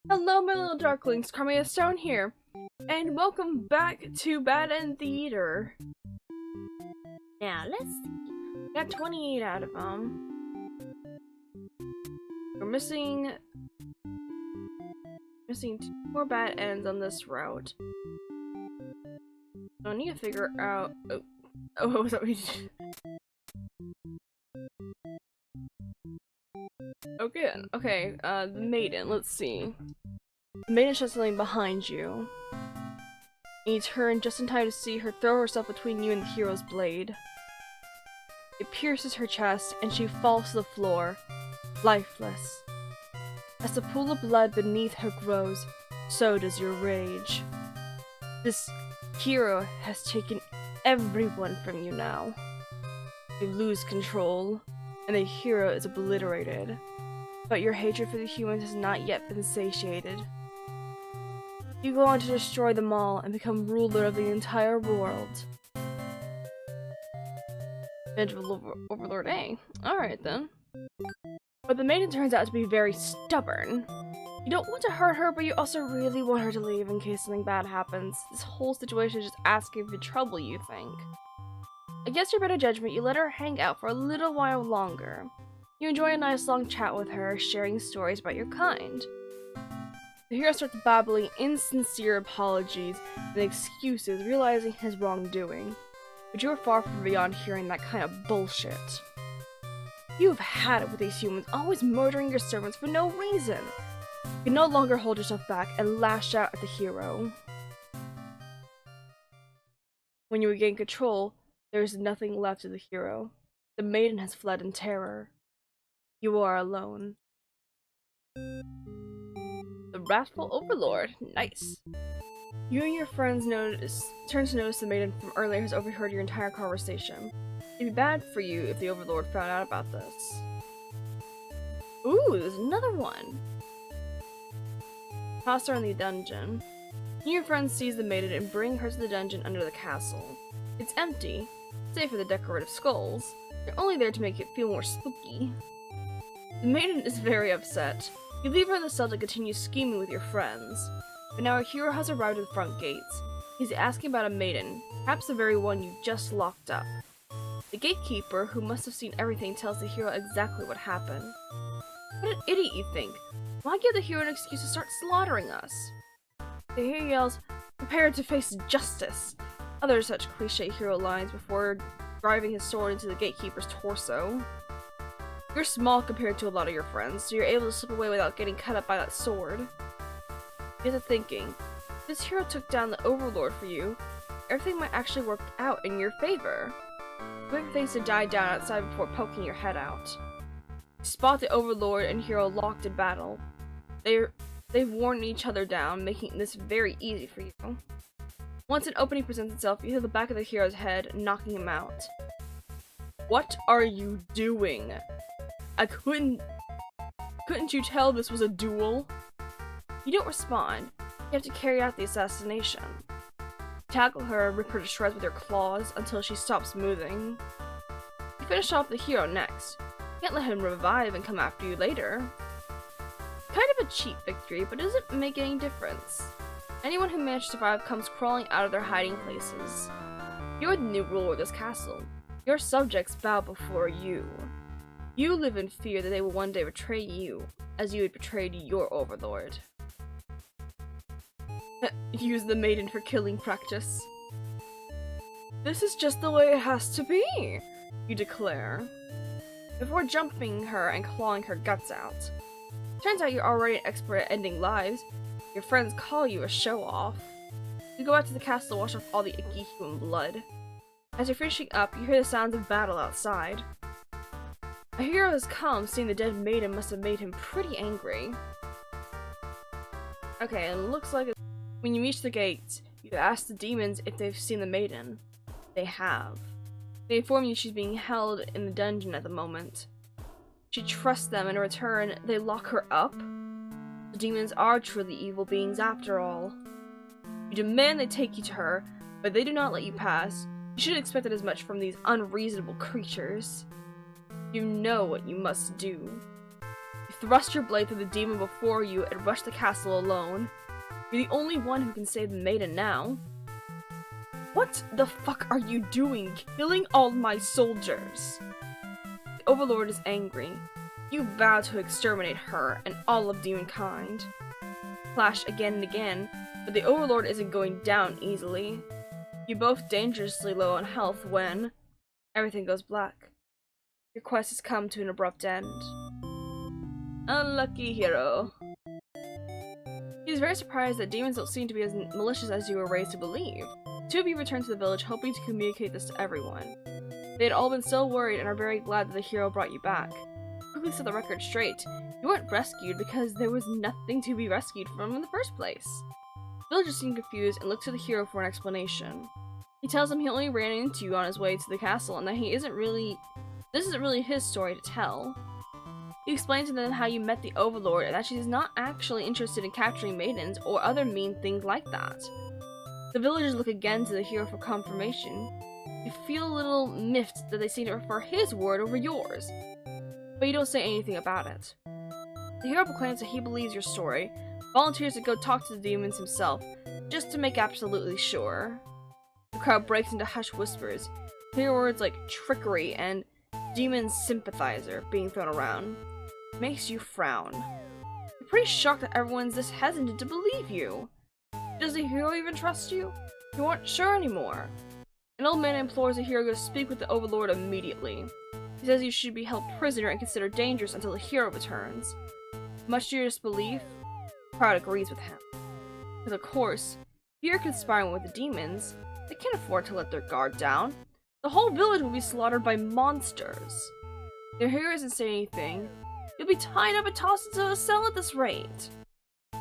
Hello, my little darklings, Carmia Stone here, and welcome back to Bad End Theater. Now, let's see. Got 28 out of them. We're missing 2 more bad ends on this route. So I need to figure out. Oh, what was that we did? Oh, good. Okay, the maiden. Let's see. The maiden shot something behind you. And you turn just in time to see her throw herself between you and the hero's blade. It pierces her chest, and she falls to the floor, lifeless. As the pool of blood beneath her grows, so does your rage. This hero has taken everyone from you now. You lose control, and the hero is obliterated. But your hatred for the humans has not yet been satiated. You go on to destroy them all and become ruler of the entire world. Overlord A. Alright then. But the maiden turns out to be very stubborn. You don't want to hurt her, but you also really want her to leave in case something bad happens. This whole situation is just asking for trouble, you think. Against your better judgment, you let her hang out for a little while longer. You enjoy a nice long chat with her, sharing stories about your kind. The hero starts babbling insincere apologies and excuses, realizing his wrongdoing. But you are far from beyond hearing that kind of bullshit. You've had it with these humans, always murdering your servants for no reason. You can no longer hold yourself back and lash out at the hero. When you regain control, there is nothing left of the hero. The maiden has fled in terror. You are alone. The wrathful overlord. Nice. You and your friends turn to notice the maiden from earlier has overheard your entire conversation. It'd be bad for you if the overlord found out about this. Ooh, there's another one. Toss her in the dungeon. You and your friends seize the maiden and bring her to the dungeon under the castle. It's empty, save for the decorative skulls. They're only there to make it feel more spooky. The maiden is very upset. You leave her in the cell to continue scheming with your friends. But now a hero has arrived at the front gates. He's asking about a maiden, perhaps the very one you just locked up. The gatekeeper, who must have seen everything, tells the hero exactly what happened. What an idiot, you think. Why give the hero an excuse to start slaughtering us? The hero yells, "Prepare to face justice!" Other such cliche hero lines before driving his sword into the gatekeeper's torso. You're small compared to a lot of your friends, so you're able to slip away without getting cut up by that sword. You get to thinking, if this hero took down the overlord for you, everything might actually work out in your favor. You wait for things to die down outside before poking your head out. You spot the overlord and hero locked in battle. They've worn each other down, making this very easy for you. Once an opening presents itself, you hit the back of the hero's head, knocking him out. What are you doing? Couldn't you tell this was a duel? You don't respond. You have to carry out the assassination. Tackle her and rip her to shreds with your claws until she stops moving. You finish off the hero next. You can't let him revive and come after you later. Kind of a cheap victory, but it doesn't make any difference. Anyone who managed to survive comes crawling out of their hiding places. You're the new ruler of this castle. Your subjects bow before you. You live in fear that they will one day betray you, as you had betrayed your overlord. Use the maiden for killing practice. This is just the way it has to be, you declare, before jumping her and clawing her guts out. Turns out you're already an expert at ending lives. Your friends call you a show-off. You go out to the castle to wash off all the icky human blood. As you're finishing up, you hear the sounds of battle outside. A hero has come, seeing the dead maiden must have made him pretty angry. Okay, and it looks like when you reach the gates, you ask the demons if they've seen the maiden. They have. They inform you she's being held in the dungeon at the moment. She trusts them, and in return, they lock her up? The demons are truly evil beings after all. You demand they take you to her, but they do not let you pass. You should have expected as much from these unreasonable creatures. You know what you must do. You You thrust your blade through the demon before you and rush the castle alone. You're the only one who can save the maiden now. What the fuck are you doing, killing all my soldiers? The Overlord is angry. You vow to exterminate her and all of demonkind. Clash again and again, but the Overlord isn't going down easily. You're both dangerously low on health when everything goes black. Your quest has come to an abrupt end. Unlucky hero. He's very surprised that demons don't seem to be as malicious as you were raised to believe. Two of you return to the village hoping to communicate this to everyone. They had all been so worried and are very glad that the hero brought you back. Quickly set the record straight. You weren't rescued because there was nothing to be rescued from in the first place. Villagers seem confused and look to the hero for an explanation. He tells them he only ran into you on his way to the castle and that this isn't really his story to tell. You explain to them how you met the Overlord and that she's not actually interested in capturing maidens or other mean things like that. The villagers look again to the hero for confirmation. You feel a little miffed that they seem to prefer his word over yours, but you don't say anything about it. The hero proclaims that he believes your story, volunteers to go talk to the demons himself, just to make absolutely sure. The crowd breaks into hushed whispers, hear words like trickery and demon sympathizer being thrown around. It makes you frown. You're pretty shocked that everyone's this hesitant to believe you. Does the hero even trust you? You aren't sure anymore. An old man implores the hero to speak with the Overlord immediately. He says you should be held prisoner and considered dangerous until the hero returns. Much to your disbelief, the crowd agrees with him. Because of course, if you're conspiring with the demons, they can't afford to let their guard down. The whole village will be slaughtered by monsters. The hero doesn't say anything. You'll be tied up and tossed into a cell at this rate.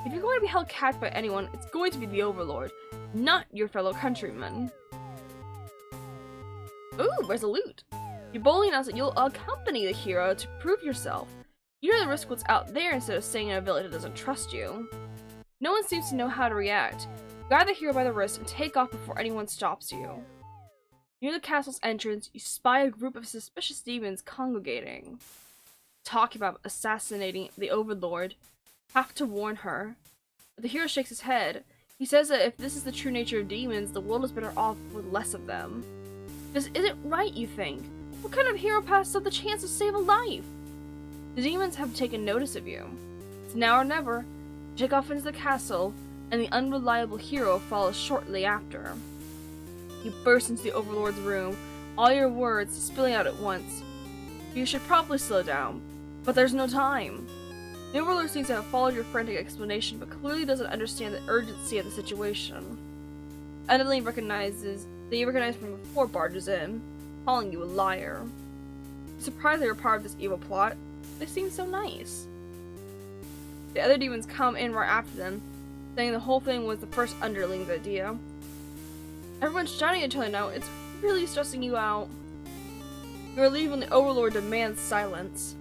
If you're going to be held captive by anyone, it's going to be the Overlord, not your fellow countrymen. Ooh, resolute. You boldly announce that you'll accompany the hero to prove yourself. You know the risk what's out there instead of staying in a village that doesn't trust you. No one seems to know how to react. Grab the hero by the wrist and take off before anyone stops you. Near the castle's entrance, you spy a group of suspicious demons congregating. Talking about assassinating the Overlord. Have to warn her. But the hero shakes his head. He says that if this is the true nature of demons, the world is better off with less of them. This isn't right, you think. What kind of hero passes up the chance to save a life? The demons have taken notice of you. It's now or never. Take off into the castle, and the unreliable hero follows shortly after. You burst into the Overlord's room, all your words spilling out at once. You should probably slow down, but there's no time. The Overlord seems to have followed your frantic explanation, but clearly doesn't understand the urgency of the situation. Underling recognizes that you recognized from before barges in, calling you a liar. Surprised they were part of this evil plot, they seem so nice. The other demons come in right after them, saying the whole thing was the first underling's idea. Everyone's shouting at each other now, it's really stressing you out. You are leaving the Overlord demands silence.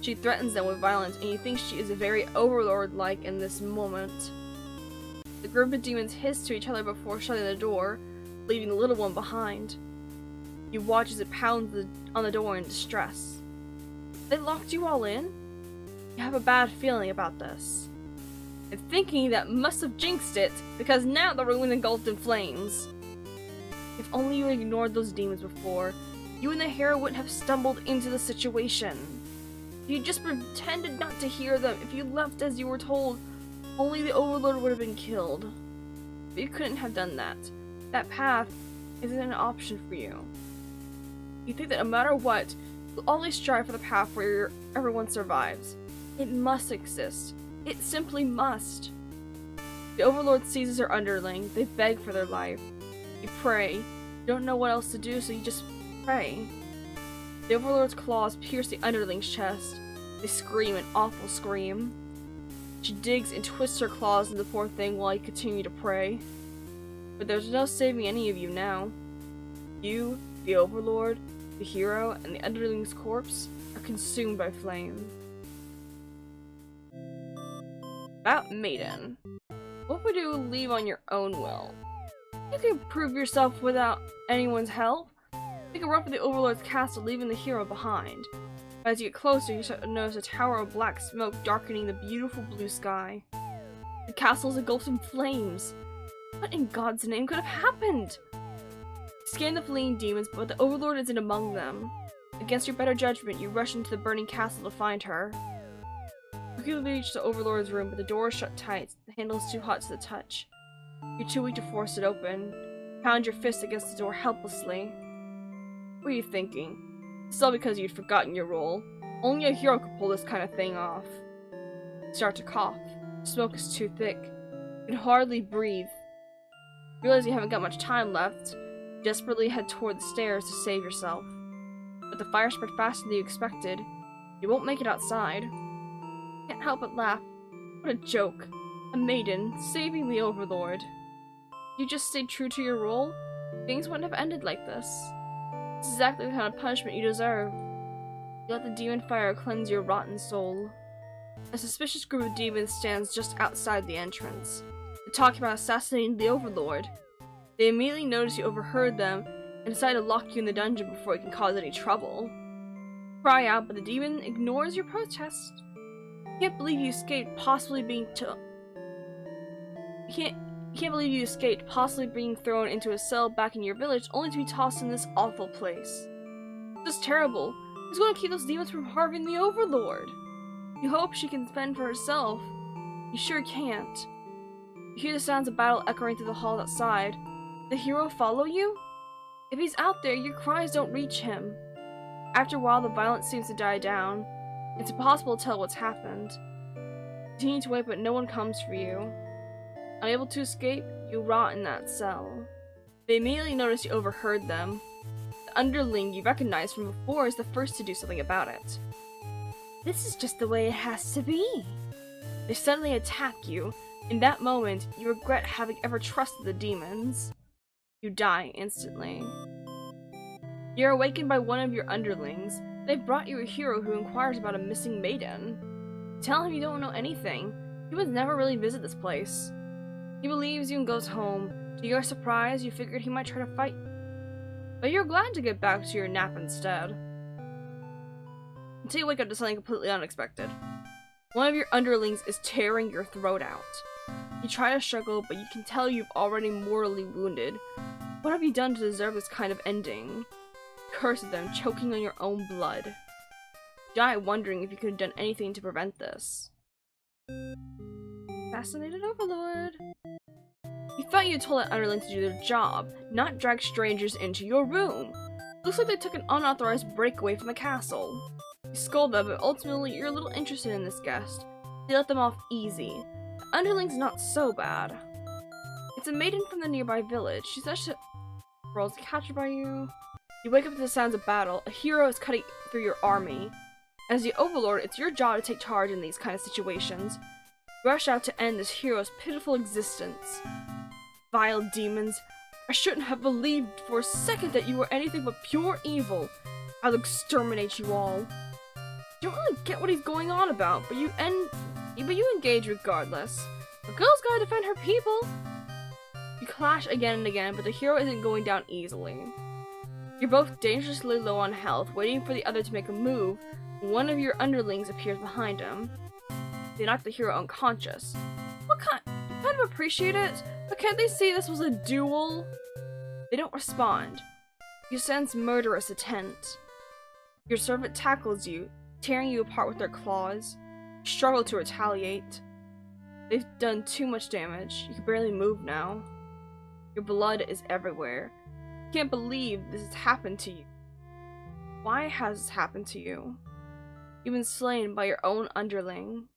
She threatens them with violence, and you think she is very Overlord-like in this moment. The group of demons hiss to each other before shutting the door, leaving the little one behind. You watch as it pounds on the door in distress. They locked you all in? You have a bad feeling about this. And thinking that must have jinxed it, because now the room is engulfed in flames. If only you had ignored those demons before, you and the hero wouldn't have stumbled into the situation. If you just pretended not to hear them, if you left as you were told, only the Overlord would have been killed. But you couldn't have done that. That path isn't an option for you. You think that no matter what, you'll always strive for the path where everyone survives. It must exist. It simply must. The Overlord seizes her underling. They beg for their life. You pray. You don't know what else to do, so you just pray. The Overlord's claws pierce the underling's chest. They scream an awful scream. She digs and twists her claws into the poor thing while you continue to pray. But there's no saving any of you now. You, the Overlord, the hero, and the underling's corpse are consumed by flame. About Maiden. What would you leave on your own will? You can prove yourself without anyone's help. Take a run for the Overlord's castle, leaving the hero behind. As you get closer, you start to notice a tower of black smoke darkening the beautiful blue sky. The castle is engulfed in flames. What in God's name could have happened? You scan the fleeing demons, but the Overlord isn't among them. Against your better judgment, you rush into the burning castle to find her. You quickly reach the Overlord's room, but the door is shut tight. The handle is too hot to the touch. You're too weak to force it open. You pound your fist against the door helplessly. What are you thinking? It's all because you'd forgotten your role. Only a hero could pull this kind of thing off. You start to cough. The smoke is too thick. You can hardly breathe. You realize you haven't got much time left. You desperately head toward the stairs to save yourself. But the fire spread faster than you expected. You won't make it outside. You can't help but laugh. What a joke. A maiden, saving the Overlord. You just stayed true to your role? Things wouldn't have ended like this. This is exactly the kind of punishment you deserve. You let the demon fire cleanse your rotten soul. A suspicious group of demons stands just outside the entrance. They're talking about assassinating the Overlord. They immediately notice you overheard them and decide to lock you in the dungeon before it can cause any trouble. You cry out, but the demon ignores your protest. You can't believe you escaped possibly being You can't believe you escaped, possibly being thrown into a cell back in your village, only to be tossed in this awful place. This is terrible. Who's going to keep those demons from harming the Overlord? You hope she can fend for herself. You sure can't. You hear the sounds of battle echoing through the hall outside. Did the hero follow you? If he's out there, your cries don't reach him. After a while, the violence seems to die down. It's impossible to tell what's happened. You continue to wait, but no one comes for you. Unable to escape, you rot in that cell. They immediately notice you overheard them. The underling you recognized from before is the first to do something about it. This is just the way it has to be. They suddenly attack you. In that moment, you regret having ever trusted the demons. You die instantly. You're awakened by one of your underlings. They've brought you a hero who inquires about a missing maiden. You tell him you don't know anything. He would never really visit this place. He believes you and goes home. To your surprise, you figured he might try to fight. But you're glad to get back to your nap instead. Until you wake up to something completely unexpected. One of your underlings is tearing your throat out. You try to struggle, but you can tell you've already mortally wounded. What have you done to deserve this kind of ending? You curse at them, choking on your own blood. You die wondering if you could have done anything to prevent this. Fascinated Overlord. You thought you told that underling to do their job, not drag strangers into your room. Looks like they took an unauthorized breakaway from the castle. You scold them, but ultimately you're a little interested in this guest. You let them off easy. The underling's not so bad. It's a maiden from the nearby village. She's such a girl's captured by you. You wake up to the sounds of battle. A hero is cutting through your army. As the Overlord, it's your job to take charge in these kind of situations. You rush out to end this hero's pitiful existence. Vile demons, I shouldn't have believed for a second that you were anything but pure evil. I'll exterminate you all. You don't really get what he's going on about, but you engage regardless. A girl's gotta defend her people. You clash again and again, but the hero isn't going down easily. You're both dangerously low on health, waiting for the other to make a move, when one of your underlings appears behind him. They knock the hero unconscious. You kind of appreciate it, but can't they see this was a duel? They don't respond. You sense murderous intent. Your servant tackles you, tearing you apart with their claws. You struggle to retaliate. They've done too much damage. You can barely move now. Your blood is everywhere. You can't believe this has happened to you. Why has this happened to you? You've been slain by your own underling.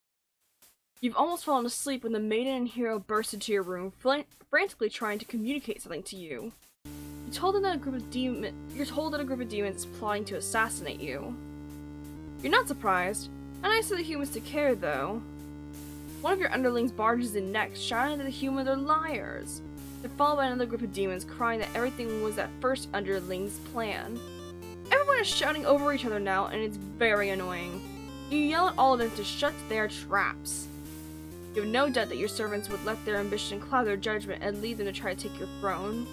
You've almost fallen asleep when the maiden and hero burst into your room, frantically trying to communicate something to you. You're told that a group of demons is plotting to assassinate you. You're not surprised. How nice of the humans to care, though. One of your underlings barges in next, shouting that the humans are liars. They're followed by another group of demons, crying that everything was that first underling's plan. Everyone is shouting over each other now, and it's very annoying. You yell at all of them to shut their traps. You have no doubt that your servants would let their ambition cloud their judgment and lead them to try to take your throne.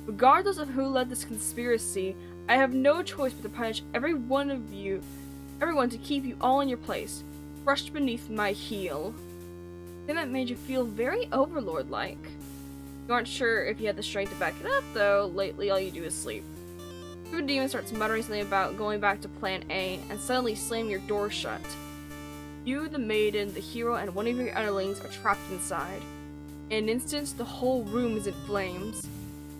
Regardless of who led this conspiracy, I have no choice but to punish every one of you everyone to keep you all in your place, crushed beneath my heel. Then that made you feel very overlord-like. You aren't sure if you had the strength to back it up, though. Lately all you do is sleep. The demon starts muttering something about going back to plan A, and suddenly slamming your door shut. You, the maiden, the hero, and one of your underlings are trapped inside. In an instant, the whole room is in flames.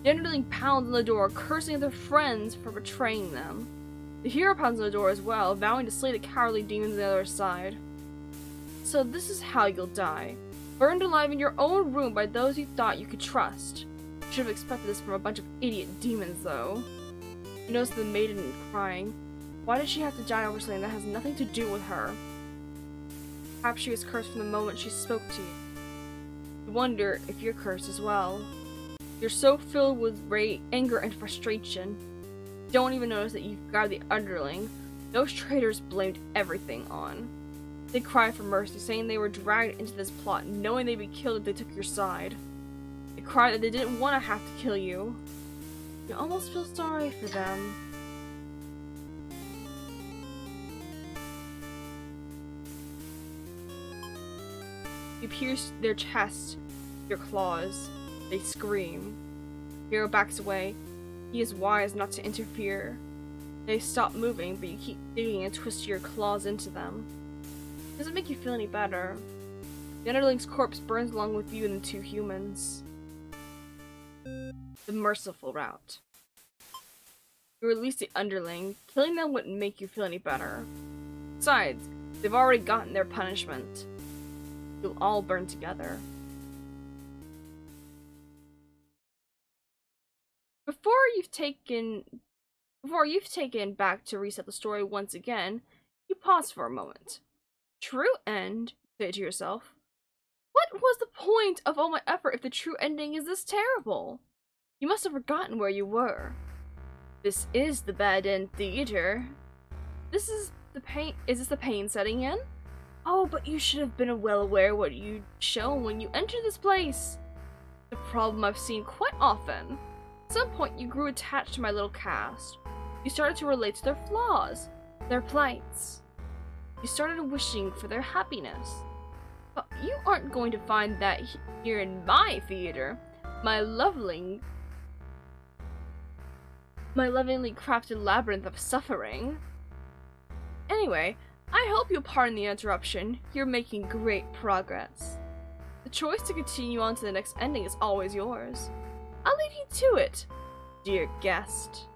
The underling pounds on the door, cursing at their friends for betraying them. The hero pounds on the door as well, vowing to slay the cowardly demons on the other side. So this is how you'll die. Burned alive in your own room by those you thought you could trust. You should have expected this from a bunch of idiot demons, though. You notice the maiden crying. Why did she have to die over something that has nothing to do with her? Perhaps she was cursed from the moment she spoke to you. You wonder if you're cursed as well. You're so filled with anger and frustration. You don't even notice that you've got the underling those traitors blamed everything on. They cry for mercy, saying they were dragged into this plot, knowing they'd be killed if they took your side. They cry that they didn't want to have to kill you. You almost feel sorry for them. You pierce their chest with your claws. They scream. Hero backs away. He is wise not to interfere. They stop moving, but you keep digging and twist your claws into them. It doesn't make you feel any better. The underling's corpse burns along with you and the two humans. The merciful route. You release the underling. Killing them wouldn't make you feel any better. Besides, they've already gotten their punishment. You'll all burn together. Before you've taken back to reset the story once again, you pause for a moment. True end, you say to yourself. What was the point of all my effort if the true ending is this terrible? You must have forgotten where you were. This is the bad end theater. Is this the pain setting in? Oh, but you should have been well aware what you'd shown when you entered this place. The problem I've seen quite often. At some point you grew attached to my little cast. You started to relate to their flaws, their plights. You started wishing for their happiness. But you aren't going to find that here in my theater. My lovingly crafted labyrinth of suffering. Anyway, I hope you'll pardon the interruption. You're making great progress. The choice to continue on to the next ending is always yours. I'll leave you to it, dear guest.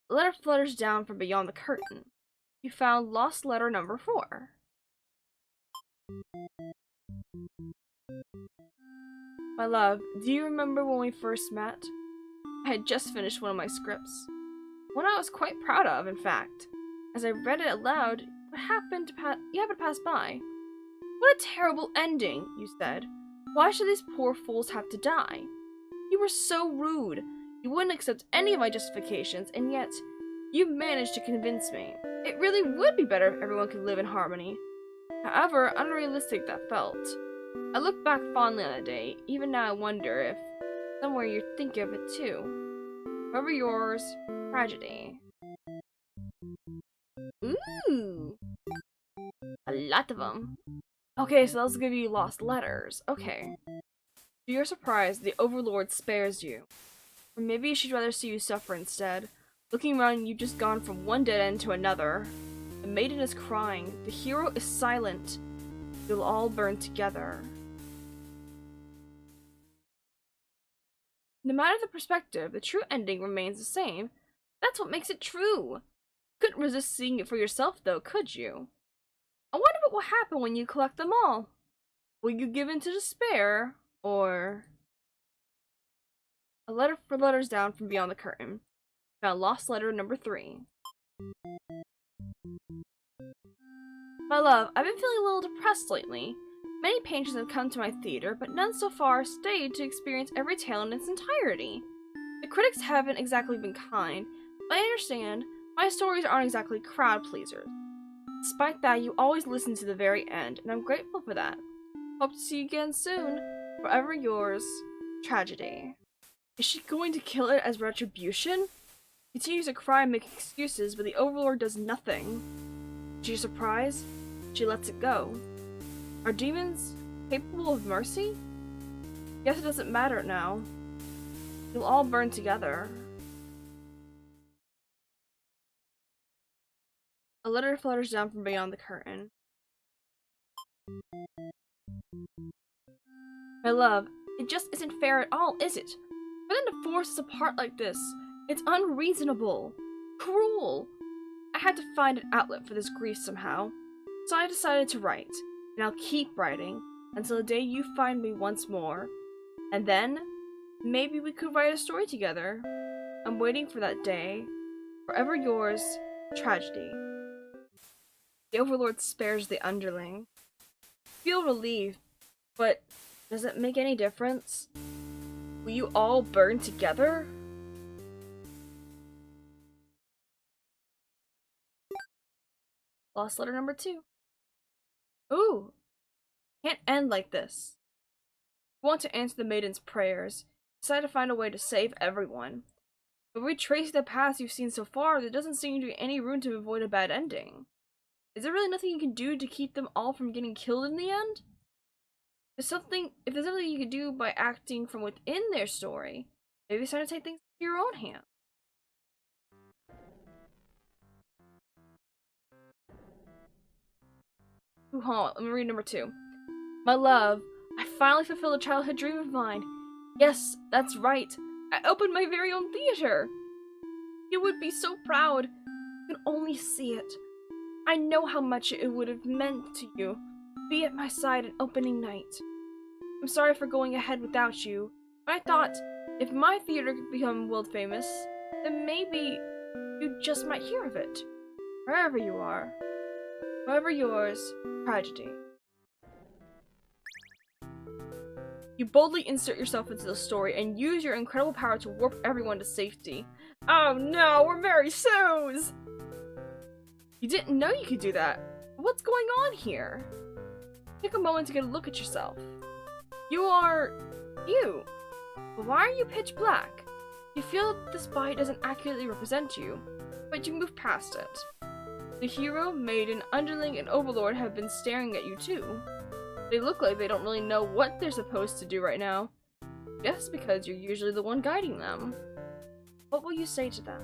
The letter flutters down from beyond the curtain. You found lost letter number 4. My love, do you remember when we first met? I had just finished one of my scripts. One I was quite proud of, in fact. As I read it aloud, you happened to pass by. What a terrible ending, you said. Why should these poor fools have to die? You were so rude. You wouldn't accept any of my justifications, and yet you managed to convince me. It really would be better if everyone could live in harmony. However unrealistic that felt. I look back fondly on that day. Even now I wonder if somewhere you're thinking of it too. Forever yours, Tragedy. Ooh! A lot of them. Okay, so let's give you lost letters. Okay. To your surprise, the Overlord spares you. Or maybe she'd rather see you suffer instead. Looking around, you've just gone from one dead end to another. The maiden is crying. The hero is silent. You'll all burn together. No matter the perspective, the true ending remains the same. That's what makes it true. Couldn't resist seeing it for yourself, though, could you? I wonder what will happen when you collect them all. Will you give in to despair, or... A letter flutters down from beyond the curtain. Found lost letter number 3. My love, I've been feeling a little depressed lately. Many patrons have come to my theater, but none so far stayed to experience every tale in its entirety. The critics haven't exactly been kind, but I understand my stories aren't exactly crowd pleasers. Despite that, you always listen to the very end, and I'm grateful for that. Hope to see you again soon. Forever yours, Tragedy. Is she going to kill it as retribution? Continues to cry and make excuses, but the Overlord does nothing. To your surprise, she lets it go. Are demons capable of mercy? Guess it doesn't matter now. You'll all burn together. A letter flutters down from beyond the curtain. My love, it just isn't fair at all, is it? For them to force us apart like this, it's unreasonable. Cruel. I had to find an outlet for this grief somehow, so I decided to write, and I'll keep writing until the day you find me once more. And then, maybe we could write a story together. I'm waiting for that day. Forever yours, Tragedy. The Overlord spares the underling. Feel relieved, but does it make any difference? Will you all burn together? Lost letter number 2. Ooh, can't end like this. We want to answer the maiden's prayers. Decide to find a way to save everyone. But retracing the paths you've seen so far, there doesn't seem to be any room to avoid a bad ending. Is there really nothing you can do to keep them all from getting killed in the end? If there's something you could do by acting from within their story, maybe start to take things into your own hands. Ooh, hold on, let me read number 2. My love, I finally fulfilled a childhood dream of mine. Yes, that's right. I opened my very own theater. You would be so proud. You can only see it. I know how much it would have meant to you. Be at my side on opening night. I'm sorry for going ahead without you, but I thought if my theater could become world famous, then maybe you just might hear of it. Wherever you are. Forever yours, Tragedy. You boldly insert yourself into the story and use your incredible power to warp everyone to safety. Oh no, we're Mary Sue's! You didn't know you could do that. What's going on here? Take a moment to get a look at yourself. You are you. But why are you pitch black? You feel this body doesn't accurately represent you, but you move past it. The hero, maiden, underling, and overlord have been staring at you too. They look like they don't really know what they're supposed to do right now. Just because you're usually the one guiding them. What will you say to them?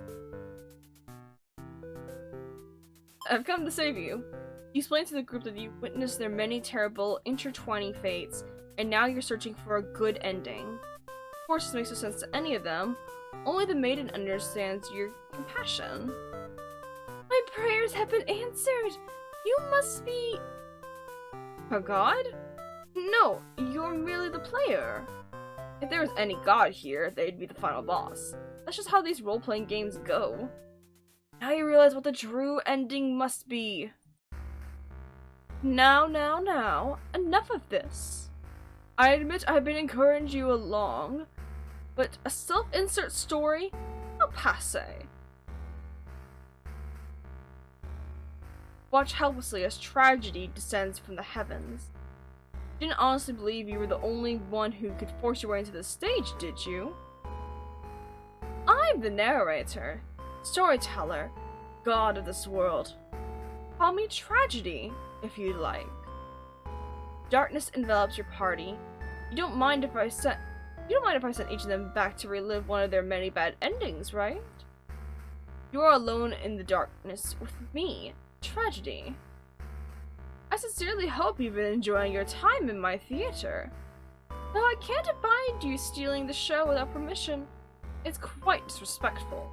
I've come to save you. You explain to the group that you witnessed their many terrible, intertwining fates, and now you're searching for a good ending. Of course, this makes no sense to any of them. Only the maiden understands your compassion. My prayers have been answered! You must be... a god? No, you're merely the player. If there was any god here, they'd be the final boss. That's just how these role-playing games go. Now you realize what the true ending must be. Now, enough of this. I admit I've been encouraging you along, but a self-insert story? How passe. Watch helplessly as tragedy descends from the heavens. You didn't honestly believe you were the only one who could force your way into the stage, did you? I'm the narrator, storyteller, god of this world. Call me Tragedy, if you'd like. Darkness envelops your party. You don't mind if I sent each of them back to relive one of their many bad endings, right? You are alone in the darkness with me, Tragedy. I sincerely hope you've been enjoying your time in my theater. Though I can't abide you stealing the show without permission. It's quite disrespectful.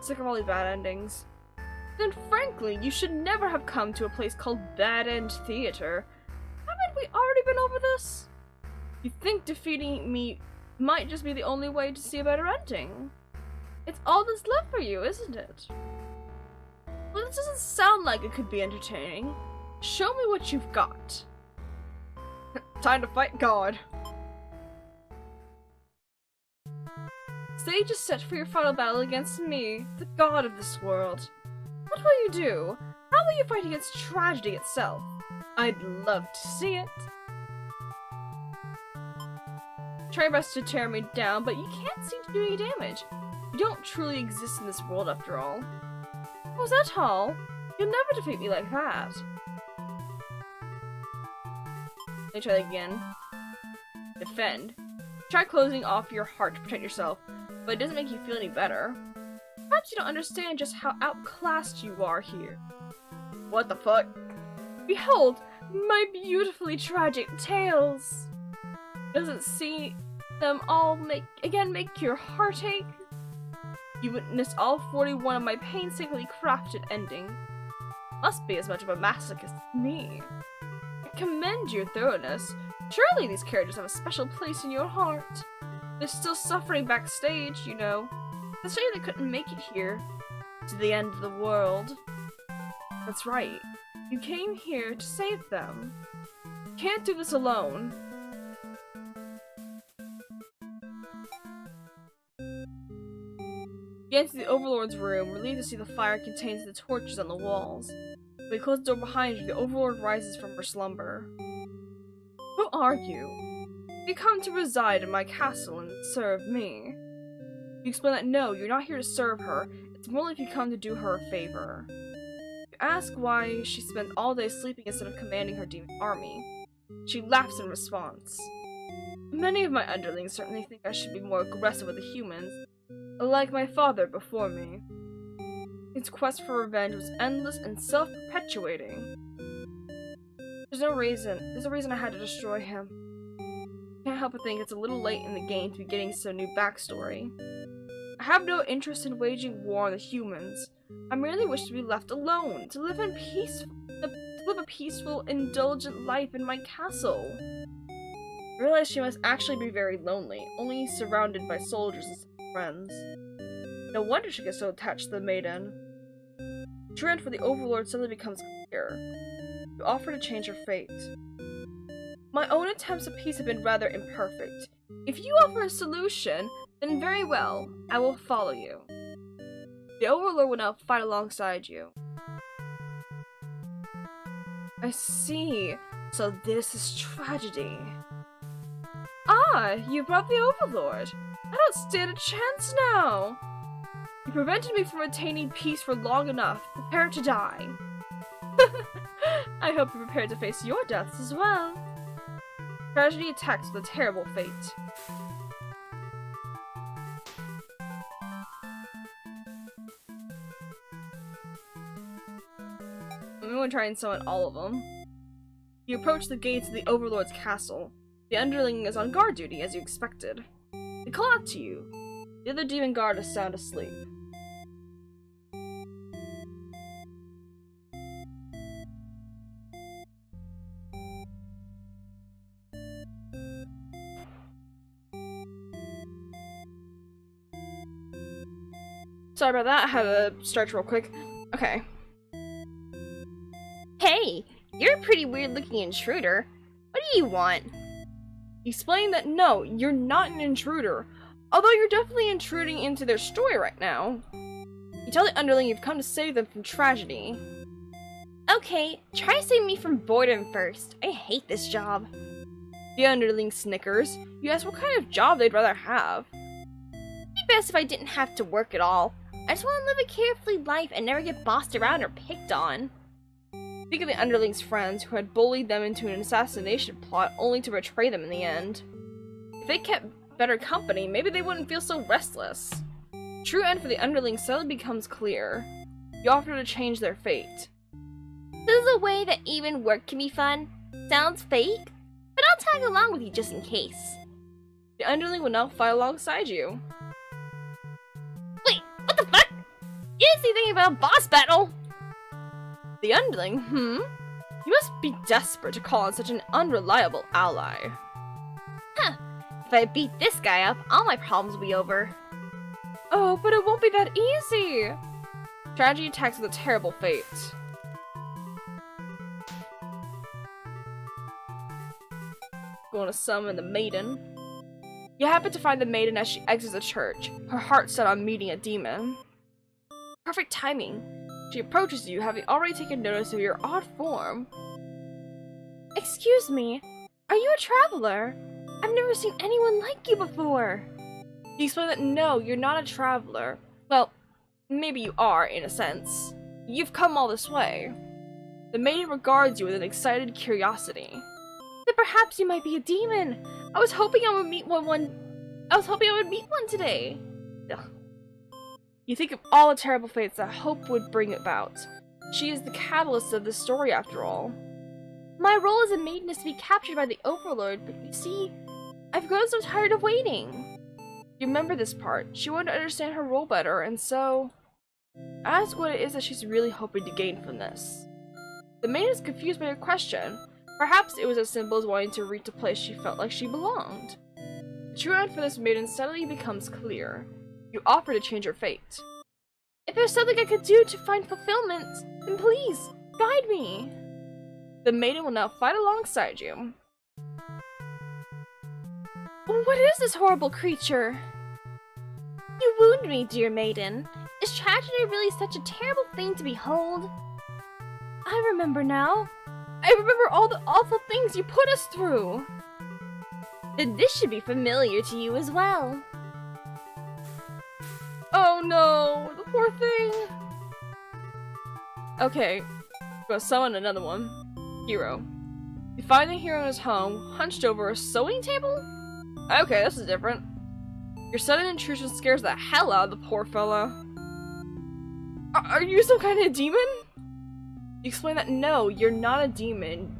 Sick of all these bad endings. Then frankly, you should never have come to a place called Bad End Theater. Haven't we already been over this? You think defeating me might just be the only way to see a better ending? It's all that's left for you, isn't it? Well, this doesn't sound like it could be entertaining. Show me what you've got. Time to fight God. Stage is set for your final battle against me, the god of this world. What will you do? How will you fight against tragedy itself? I'd love to see it. Try your best to tear me down, but you can't seem to do any damage. You don't truly exist in this world after all. Was that all? You'll never defeat me like that. Let me try that again. Defend. Try closing off your heart to protect yourself, but it doesn't make you feel any better. Perhaps you don't understand just how outclassed you are here. What the fuck? Behold, my beautifully tragic tales! Doesn't see them all make your heart ache? You witnessed all 41 of my painstakingly crafted endings. Must be as much of a masochist as me. I commend your thoroughness. Surely these characters have a special place in your heart. They're still suffering backstage, you know. It's a shame they couldn't make it here, to the end of the world. That's right. You came here to save them. You can't do this alone. You enter the Overlord's room, relieved to see the fire contains the torches on the walls. When you close the door behind you, the Overlord rises from her slumber. Who are you? You come to reside in my castle and serve me. You explain that no, you're not here to serve her, it's more like you come to do her a favor. You ask why she spends all day sleeping instead of commanding her demon army. She laughs in response. Many of my underlings certainly think I should be more aggressive with the humans, like my father before me. His quest for revenge was endless and self-perpetuating. There's a reason I had to destroy him. Can't help but think it's a little late in the game to be getting some new backstory. I have no interest in waging war on the humans. I merely wish to be left alone, to live a peaceful, indulgent life in my castle. I realize she must actually be very lonely, only surrounded by soldiers and friends. No wonder she gets so attached to the maiden. The trend for the Overlord suddenly becomes clear. You offer to change her fate. My own attempts at peace have been rather imperfect. If you offer a solution, then very well, I will follow you. The Overlord will now fight alongside you. I see. So this is tragedy. Ah, you brought the Overlord. I don't stand a chance now. You prevented me from attaining peace for long enough. Prepare to die. I hope you're prepared to face your deaths as well. Tragedy attacks with a terrible fate. I'm going to try and summon all of them. You approach the gates of the Overlord's castle. The underling is on guard duty, as you expected. They call out to you. The other demon guard is sound asleep. Sorry about that, I had to stretch real quick. Okay. Hey, you're a pretty weird-looking intruder. What do you want? Explain that no, you're not an intruder, although you're definitely intruding into their story right now. You tell the underling you've come to save them from tragedy. Okay, try to save me from boredom first. I hate this job. The underling snickers. You ask what kind of job they'd rather have. It'd be best if I didn't have to work at all. I just want to live a carefree life and never get bossed around or picked on. Think of the underling's friends who had bullied them into an assassination plot only to betray them in the end. If they kept better company, maybe they wouldn't feel so restless. True end for the underling suddenly becomes clear. You offer to change their fate. This is a way that even work can be fun. Sounds fake, but I'll tag along with you just in case. The underling will now fight alongside you. Wait, what the fuck? You didn't say anything about a boss battle! The underling? You must be desperate to call on such an unreliable ally. Huh. If I beat this guy up, all my problems will be over. Oh, but it won't be that easy! Tragedy attacks with a terrible fate. Going to summon the maiden. You happen to find the maiden as she exits the church, her heart set on meeting a demon. Perfect timing. She approaches you, having already taken notice of your odd form. Excuse me, are you a traveler? I'm I've never seen anyone like you before. You explain that no, you're not a traveler. Well, maybe you are, in a sense. You've come all this way. The maiden regards you with an excited curiosity. Then perhaps you might be a demon. I was hoping I would meet one today. Ugh. You think of all the terrible fates that hope would bring about. She is the catalyst of this story, after all. My role as a maiden is to be captured by the Overlord, but you see, I've grown so tired of waiting. You remember this part. She wanted to understand her role better, and so... ask what it is that she's really hoping to gain from this. The maiden is confused by your question. Perhaps it was as simple as wanting to reach a place she felt like she belonged. The true end for this maiden suddenly becomes clear. You offer to change her fate. If there's something I could do to find fulfillment, then please, guide me. The maiden will now fight alongside you. What is this horrible creature? You wound me, dear maiden. Is tragedy really such a terrible thing to behold? I remember now. I remember all the awful things you put us through. Then this should be familiar to you as well. Oh no, the poor thing. Okay, go summon another one. Hero. You find the hero in his home, hunched over a sewing table? Okay, this is different. Your sudden intrusion scares the hell out of the poor fella. Are you some kind of demon? You explain that no, you're not a demon.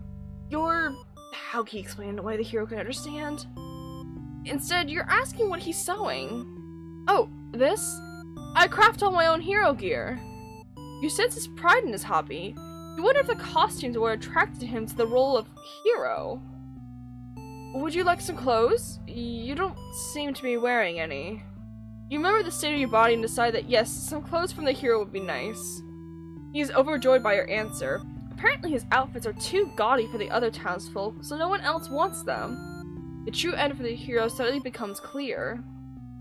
You're... how can you explain in a way the hero can understand? Instead, you're asking what he's sewing. Oh, this? I craft all my own hero gear. You sense his pride in his hobby. You wonder if the costumes would attract him to the role of hero. Would you like some clothes? You don't seem to be wearing any. You remember the state of your body and decide that yes, some clothes from the hero would be nice. He is overjoyed by your answer. Apparently his outfits are too gaudy for the other townsfolk, so no one else wants them. The true end for the hero suddenly becomes clear.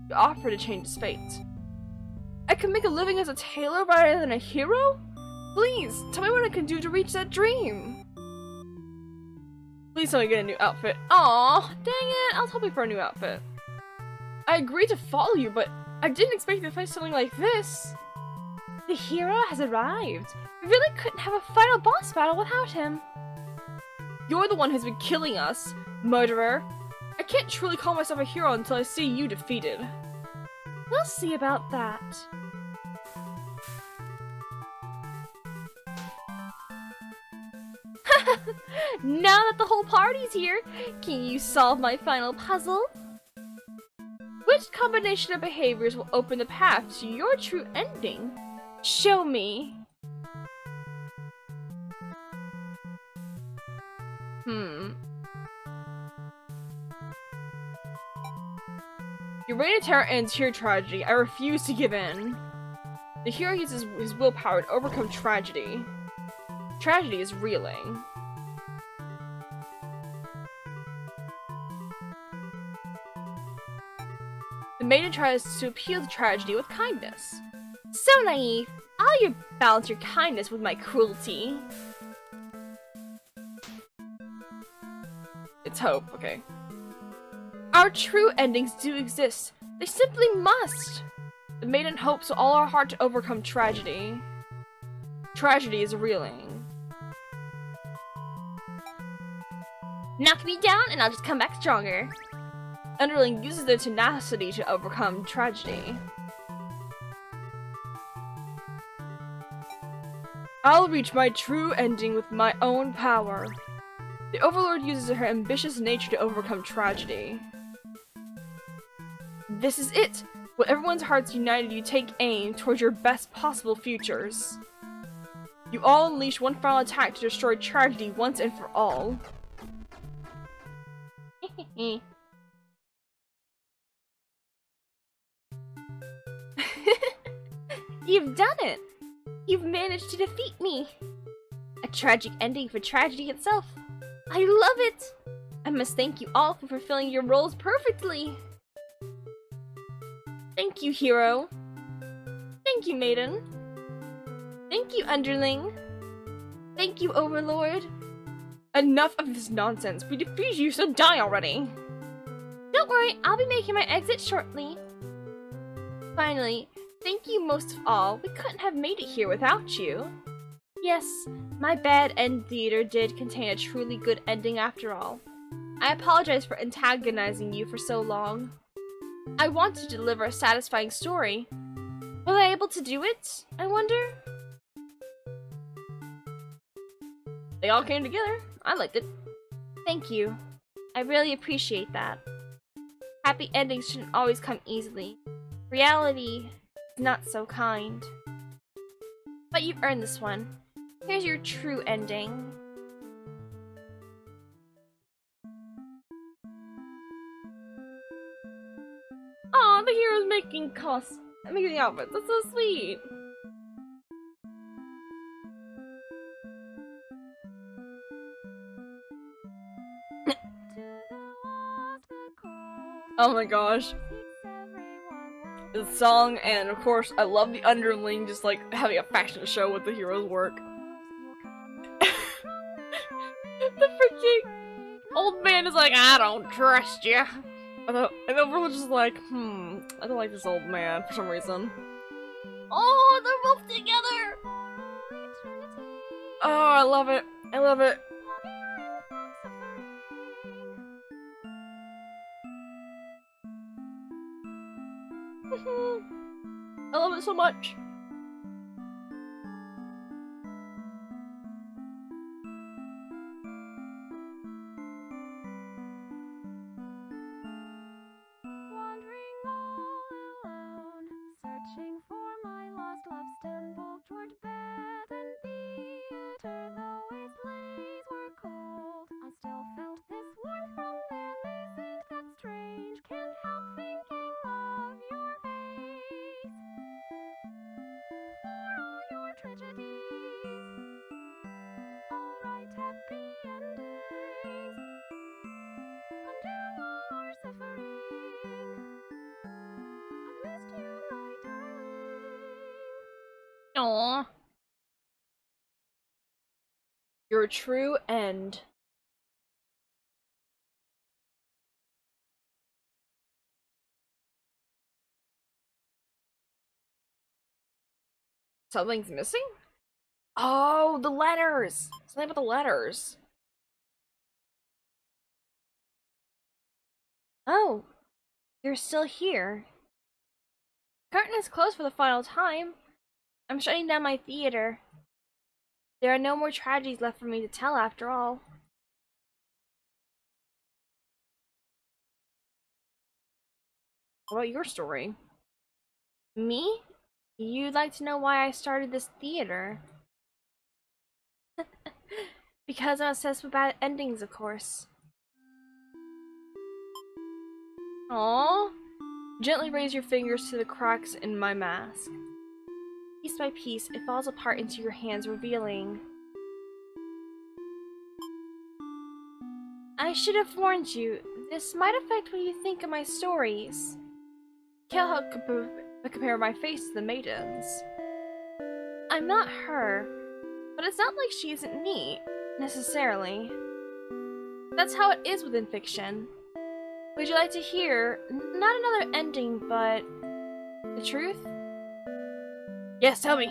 You offer to change his fate. I can make a living as a tailor rather than a hero? Please, tell me what I can do to reach that dream. Please let me get a new outfit. Aw, dang it, I'll help you for a new outfit. I agreed to follow you, but I didn't expect you to fight something like this. The hero has arrived. We really couldn't have a final boss battle without him. You're the one who's been killing us, murderer. I can't truly call myself a hero until I see you defeated. We'll see about that. Now that the whole party's here, can you solve my final puzzle? Which combination of behaviors will open the path to your true ending? Show me. Your reign of terror ends here, tragedy. I refuse to give in. The hero uses his willpower to overcome tragedy. Tragedy is reeling. The maiden tries to appeal to tragedy with kindness. So naive. I'll balance your kindness with my cruelty. It's hope, okay. Our true endings do exist. They simply must. The maiden hopes with all her heart to overcome tragedy. Tragedy is reeling. Knock me down and I'll just come back stronger. Underling uses their tenacity to overcome tragedy. I'll reach my true ending with my own power. The Overlord uses her ambitious nature to overcome tragedy. This is it! With everyone's hearts united, you take aim towards your best possible futures. You all unleash one final attack to destroy tragedy once and for all. You've done it! You've managed to defeat me! A tragic ending for tragedy itself. I love it! I must thank you all for fulfilling your roles perfectly. Thank you, hero. Thank you, maiden. Thank you, underling. Thank you, Overlord. Enough of this nonsense. We defeated you, so die already. Don't worry, I'll be making my exit shortly. Finally, thank you most of all. We couldn't have made it here without you. Yes, my bad end theater did contain a truly good ending after all. I apologize for antagonizing you for so long. I want to deliver a satisfying story. Was I able to do it, I wonder? They all came together. I liked it. Thank you. I really appreciate that. Happy endings shouldn't always come easily. Reality is not so kind. But you've earned this one. Here's your true ending. Aw, the hero's making outfits. That's so sweet. Oh my gosh. The song, and of course, I love the underling just like having a fashion show with the hero's work. The freaking old man is like, I don't trust you. And everyone's just like, I don't like this old man for some reason. Oh, they're both together! Oh, I love it. I love it. I love it so much. Wandering all alone, searching for my lost love, stumbled toward bed and theater. Though its lays were cold, I still felt this warmth from them. Isn't that strange? Can't help thinking of your face. For all your tragedies, all right, happy endings. Undo all our suffering. I missed you, my darling. Aww. Your true end. Something's missing? Oh, the letters! Something about the letters. Oh, you're still here. Curtain is closed for the final time. I'm shutting down my theater. There are no more tragedies left for me to tell after all. What about your story? Me? You'd like to know why I started this theater? Because I'm obsessed with bad endings, of course. Aww. Gently raise your fingers to the cracks in my mask. Piece by piece, it falls apart into your hands, revealing... I should have warned you. This might affect what you think of my stories. Can't help compare my face to the maidens. I'm not her, but it's not like she isn't me, necessarily. That's how it is within fiction. Would you like to hear, not another ending, but the truth? Yes, tell me!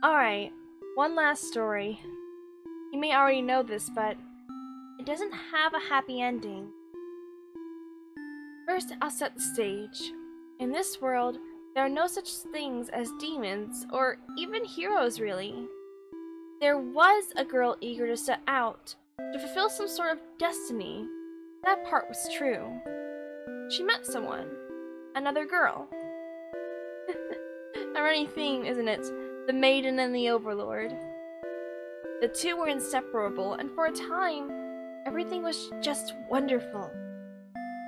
Alright, one last story. You may already know this, but it doesn't have a happy ending. First, I'll set the stage. In this world, there are no such things as demons, or even heroes, really. There was a girl eager to set out, to fulfill some sort of destiny. That part was true. She met someone. Another girl. A running theme, isn't it? The maiden and the overlord. The two were inseparable, and for a time, everything was just wonderful.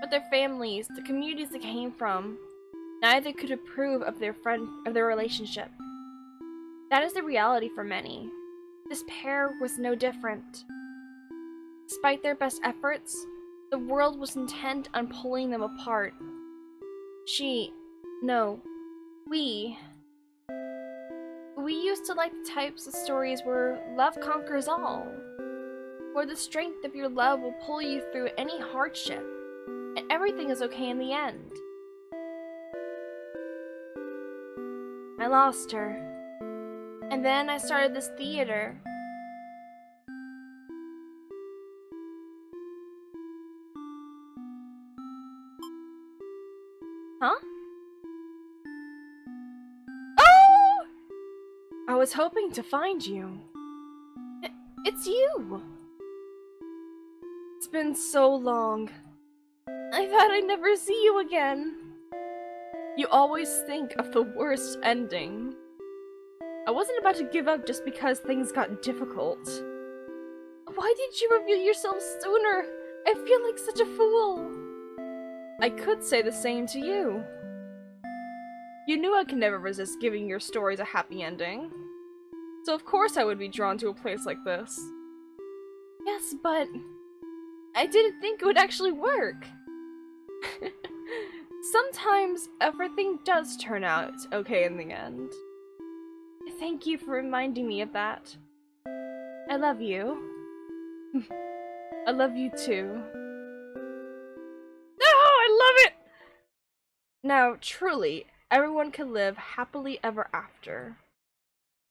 But their families, the communities they came from, neither could approve of their relationship. That is the reality for many. This pair was no different. Despite their best efforts, the world was intent on pulling them apart. We used to like the types of stories where love conquers all, where the strength of your love will pull you through any hardship. and everything is okay in the end. I lost her. And then I started this theater. Huh? Oh! I was hoping to find you. It's you! It's been so long. I thought I'd never see you again. You always think of the worst ending. I wasn't about to give up just because things got difficult. Why did you reveal yourself sooner? I feel like such a fool. I could say the same to you. You knew I could never resist giving your stories a happy ending. So of course I would be drawn to a place like this. Yes, but I didn't think it would actually work. Sometimes everything does turn out okay in the end. Thank you for reminding me of that. I love you. I love you too. No, I love it! Now, truly, everyone can live happily ever after.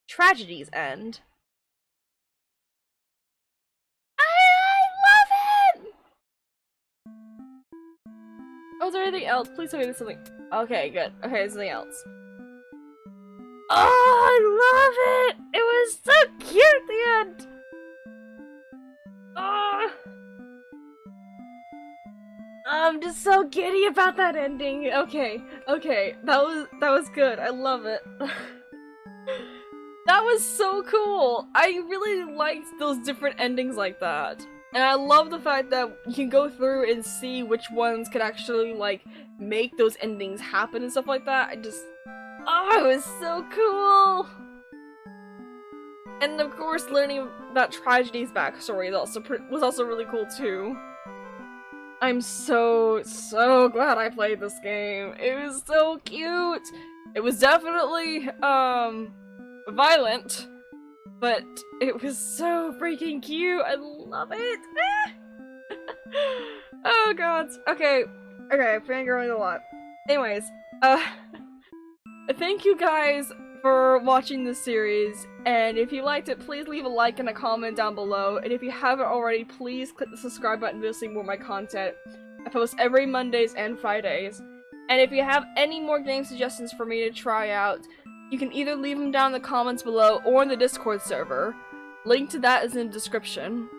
Tragedies end. I love it! Oh, is there anything else? Please tell me there's something. Okay, good. Okay, there's something else. Oh, I love it! It was so cute at the end! Oh, I'm just so giddy about that ending. Okay, that was good. I love it. That was so cool. I really liked those different endings like that. And I love the fact that you can go through and see which ones could actually, like, make those endings happen and stuff like that. Oh, it was so cool! And of course, learning about Tragedy's backstory was also really cool too. I'm so glad I played this game. It was so cute! It was definitely, violent, but it was so freaking cute. I love it! Oh god. Okay, I'm fangirling a lot. Anyways, thank you guys for watching this series, and if you liked it, please leave a like and a comment down below, and if you haven't already, please click the subscribe button to see more of my content. I post every Mondays and Fridays, and if you have any more game suggestions for me to try out, you can either leave them down in the comments below or in the Discord server. Link to that is in the description.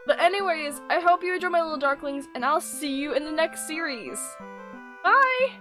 But anyways, I hope you enjoy my little Darklings, and I'll see you in the next series. Bye!